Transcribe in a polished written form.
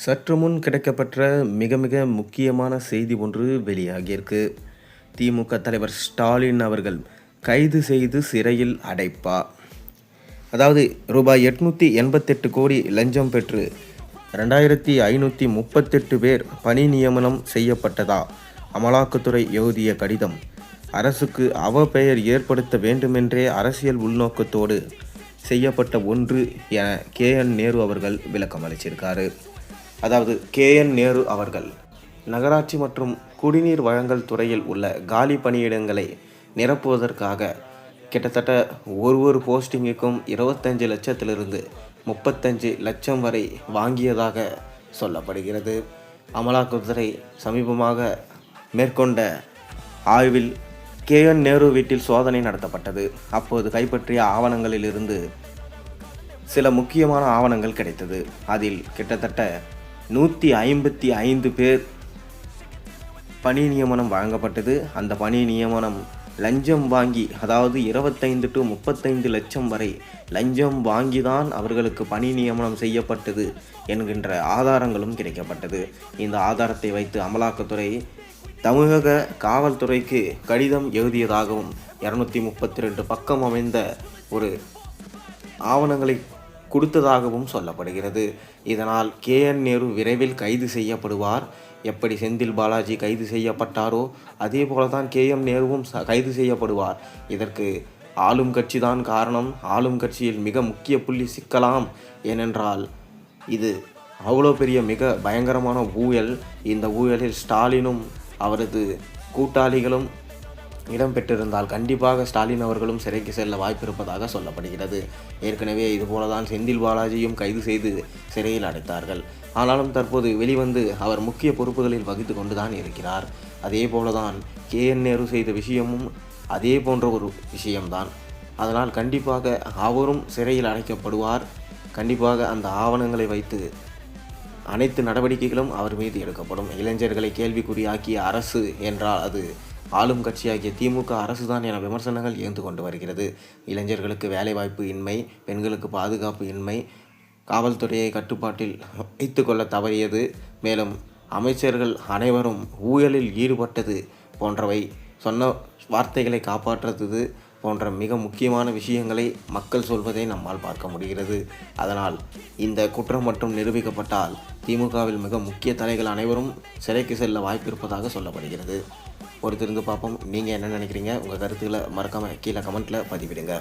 சற்று முன் கிடைக்கப்பெற்ற மிக மிக முக்கியமான செய்தி ஒன்று வெளியாகியிருக்கு. திமுக தலைவர் ஸ்டாலின் அவர்கள் கைது செய்து சிறையில் அடைப்பா. அதாவது ரூபாய் 888 கோடி லஞ்சம் பெற்று 2538 பேர் பணி நியமனம் செய்யப்பட்டதா அமலாக்கத்துறை எழுதிய கடிதம் அரசுக்கு அவப்பெயர் ஏற்படுத்த வேண்டுமென்றே அரசியல் உள்நோக்கத்தோடு செய்யப்பட்ட ஒன்று என KN நேரு அவர்கள் விளக்கம் அளிச்சிருக்காரு. அதாவது KN நேரு அவர்கள் நகராட்சி மற்றும் குடிநீர் வழங்கல் துறையில் உள்ள காலி பணியிடங்களை நிரப்புவதற்காக கிட்டத்தட்ட ஒரு போஸ்டிங்குக்கும் 25 லட்சத்திலிருந்து 35 லட்சம் வரை வாங்கியதாக சொல்லப்படுகிறது. அமலாக்கத்துறை சமீபமாக மேற்கொண்ட ஆய்வில் KN நேரு வீட்டில் சோதனை நடத்தப்பட்டது. அப்போது கைப்பற்றிய ஆவணங்களிலிருந்து சில முக்கியமான ஆவணங்கள் கிடைத்தது. அதில் கிட்டத்தட்ட 155 பேர் பணி நியமனம் வழங்கப்பட்டது. அந்த பணி நியமனம் லஞ்சம் வாங்கி, அதாவது 25 to 35 லட்சம் வரை லஞ்சம் வாங்கிதான் அவர்களுக்கு பணி நியமனம் செய்யப்பட்டது என்கின்ற ஆதாரங்களும் கிடைக்கப்பட்டது. இந்த ஆதாரத்தை வைத்து அமலாக்கத்துறை தமிழக காவல்துறைக்கு கடிதம் எழுதியதாகவும் 232 பக்கம் அமைந்த ஒரு ஆவணங்களை கொடுத்ததாகவும் சொல்லப்படுகிறது. இதனால் KN நேரு விரைவில் கைது செய்யப்படுவார். எப்படி செந்தில் பாலாஜி கைது செய்யப்பட்டாரோ அதே போலதான் KN நேருவும் கைது செய்யப்படுவார். இதற்கு ஆளும் கட்சி தான் காரணம். ஆளும் கட்சியில் மிக முக்கிய புள்ளி சிக்கலாம். ஏனென்றால் இது அவ்வளோ பெரிய மிக பயங்கரமான ஊழல். இந்த ஊழலில் ஸ்டாலினும் அவரது கூட்டாளிகளும் இடம்பெற்றிருந்தால் கண்டிப்பாக ஸ்டாலின் அவர்களும் சிறைக்கு செல்ல வாய்ப்பு இருப்பதாக சொல்லப்படுகிறது. ஏற்கனவே இதுபோலதான் செந்தில் பாலாஜியும் கைது செய்து சிறையில் அடைத்தார்கள். ஆனாலும் தற்போது வெளிவந்து அவர் முக்கிய பொறுப்புகளில் வகித்து கொண்டுதான் இருக்கிறார். அதே போலதான் KN நேரு செய்த விஷயமும் அதே போன்ற ஒரு விஷயம்தான். அதனால் கண்டிப்பாக அவரும் சிறையில் அடைக்கப்படுவார். கண்டிப்பாக அந்த ஆவணங்களை வைத்து அனைத்து நடவடிக்கைகளும் அவர் மீது எடுக்கப்படும். இளைஞர்களை கேள்விக்குறியாக்கிய அரசு என்றால் அது ஆளும் கட்சியாகிய திமுக அரசு தான் என விமர்சனங்கள் எழுந்து கொண்டு வருகிறது. இளைஞர்களுக்கு வேலைவாய்ப்பு இன்மை, பெண்களுக்கு பாதுகாப்பு இன்மை, காவல்துறையை கட்டுப்பாட்டில் வைத்து கொள்ள தவறியது, மேலும் அமைச்சர்கள் அனைவரும் ஊழலில் ஈடுபட்டது போன்றவை, சொன்ன வார்த்தைகளை காப்பாற்றுறது போன்ற மிக முக்கியமான விஷயங்களை மக்கள் சொல்வதை நம்மால் பார்க்க முடிகிறது. அதனால் இந்த குற்றம் மட்டும் நிரூபிக்கப்பட்டால் திமுகவில் மிக முக்கிய தலைகள் அனைவரும் சிறைக்கு செல்ல வாய்ப்பு இருப்பதாக சொல்லப்படுகிறது. பொறுத்திருந்து பார்ப்போம். நீங்கள் என்ன நினைக்கிறீங்க? உங்கள் கருத்துக்களை மறக்காமல் கீழே கமெண்ட்டில் பதிவிடுங்க.